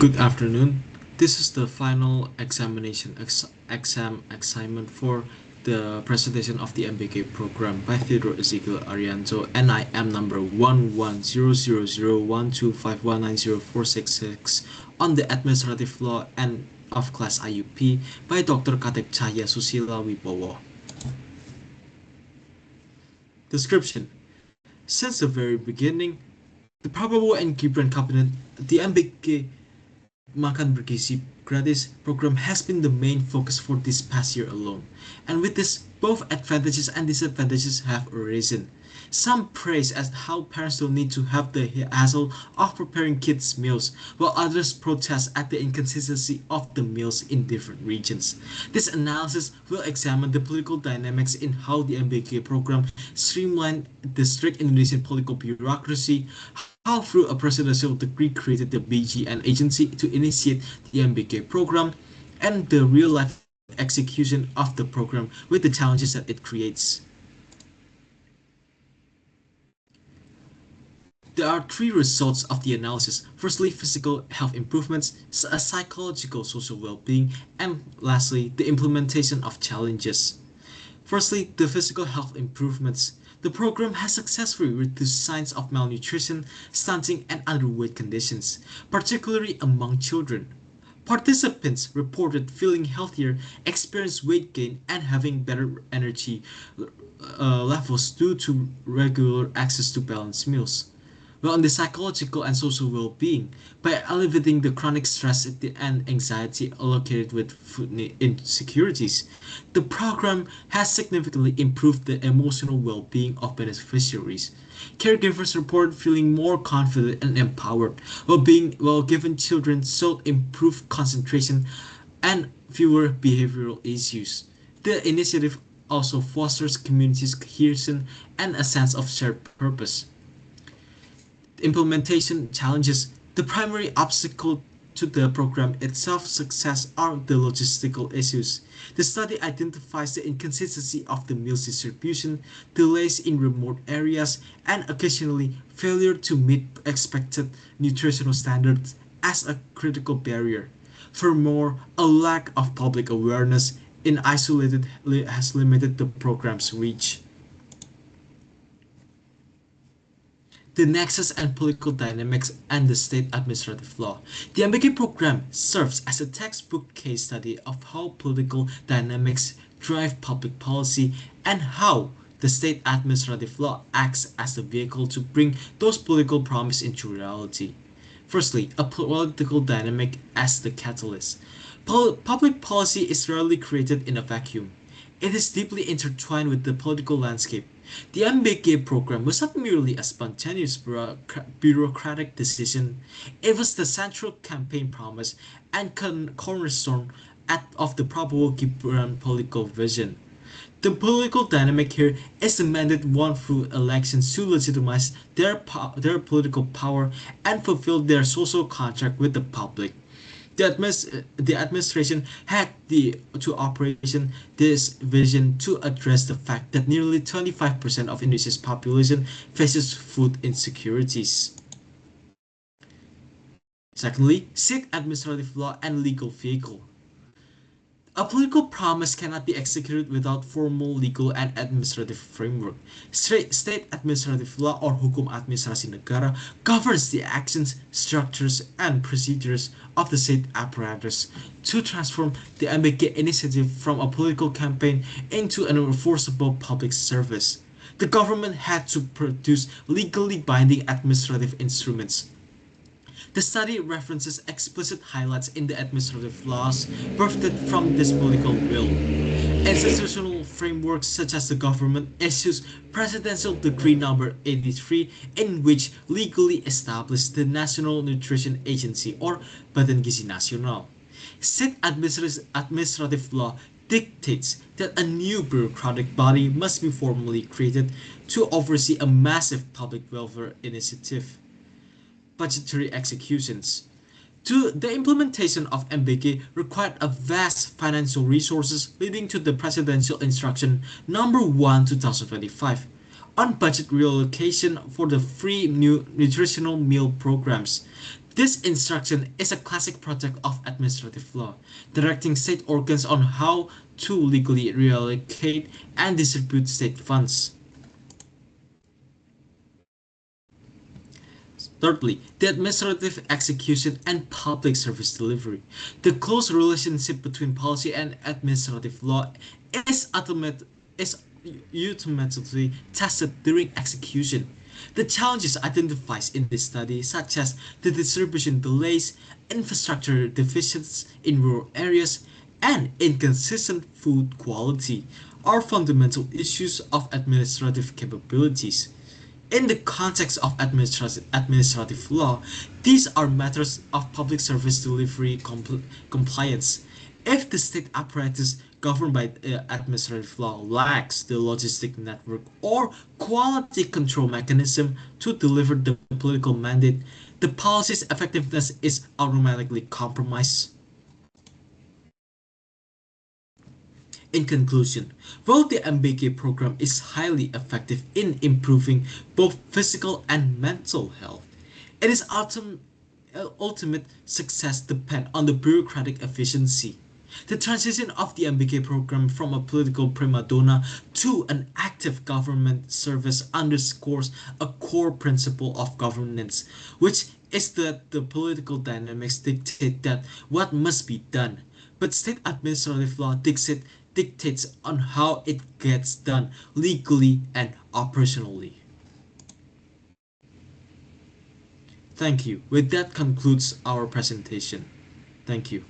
Good afternoon. This is the final exam assignment for the presentation of the MBK program by Theodore, Ezekiel, Arianto, and I am number 11000125190466 on the Administrative Law and of Class IUP by Dr. Katip Cahya Susila Wibowo. Description: Since the very beginning, the Prabowo and Gibran cabinet, the MBK Makan Bergizi Gratis program has been the main focus for this past year alone, and with this, both advantages and disadvantages have arisen. Some praise as how parents don't need to have the hassle of preparing kids' meals, while others protest at the inconsistency of the meals in different regions. This analysis will examine the political dynamics in how the MBK program streamlined the strict Indonesian political bureaucracy, how through a presidential decree created the BGN agency to initiate the MBK program, and the real-life execution of the program with the challenges that it creates. There are three results of the analysis. Firstly, physical health improvements, psychological social well-being, and lastly, the implementation of challenges. Firstly, the physical health improvements. The program has successfully reduced signs of malnutrition, stunting, and underweight conditions, particularly among children. Participants reported feeling healthier, experienced weight gain, and having better energy levels due to regular access to balanced meals. Well, on the psychological and social well-being, by alleviating the chronic stress and anxiety allocated with food insecurities, the program has significantly improved the emotional well-being of beneficiaries. Caregivers report feeling more confident and empowered, while given children showed improved concentration and fewer behavioral issues. The initiative also fosters community cohesion and a sense of shared purpose. Implementation challenges. The primary obstacle to the program itself's success are the logistical issues. The study identifies the inconsistency of the meals distribution, delays in remote areas, and occasionally failure to meet expected nutritional standards as a critical barrier. Furthermore, a lack of public awareness in isolated has limited the program's reach. The nexus and political dynamics and the state administrative law. The MBK program serves as a textbook case study of how political dynamics drive public policy and how the state administrative law acts as a vehicle to bring those political promises into reality. Firstly, a political dynamic as the catalyst. Public policy is rarely created in a vacuum. It is deeply intertwined with the political landscape. The MBK program was not merely a spontaneous bureaucratic decision, it was the central campaign promise and cornerstone of the Prabowo Gibran political vision. The political dynamic here is the mandate won through elections to legitimize their political power and fulfill their social contract with the public. The administration had to operation this vision to address the fact that nearly 25% of Indonesia's population faces food insecurities. Secondly, state administrative law and legal vehicle. A political promise cannot be executed without formal legal and administrative framework. State administrative law or Hukum Administrasi Negara governs the actions, structures, and procedures of the state apparatus to transform the MBK initiative from a political campaign into an enforceable public service. The government had to produce legally binding administrative instruments. The study references explicit highlights in the administrative laws birthed from this political will. Institutional frameworks such as the government issues Presidential Decree No. 83 in which legally established the National Nutrition Agency or Badan Gizi Nasional. State administrative law dictates that a new bureaucratic body must be formally created to oversee a massive public welfare initiative. Budgetary executions. The implementation of MBK required a vast financial resources leading to the Presidential Instruction No. 1 2025 on budget reallocation for the free new nutritional meal programs. This instruction is a classic project of administrative law, directing state organs on how to legally reallocate and distribute state funds. Thirdly, the administrative execution and public service delivery. The close relationship between policy and administrative law is ultimately tested during execution. The challenges identified in this study, such as the distribution delays, infrastructure deficits in rural areas, and inconsistent food quality, are fundamental issues of administrative capabilities. In the context of administrative law, these are matters of public service delivery compliance. If the state apparatus governed by administrative law lacks the logistic network or quality control mechanism to deliver the political mandate, the policy's effectiveness is automatically compromised. In conclusion, while the MBK program is highly effective in improving both physical and mental health, its ultimate success depends on the bureaucratic efficiency. The transition of the MBK program from a political prima donna to an active government service underscores a core principle of governance, which is that the political dynamics dictate that what must be done, but state administrative law dictates on how it gets done legally and operationally. Thank you. With that concludes our presentation. Thank you.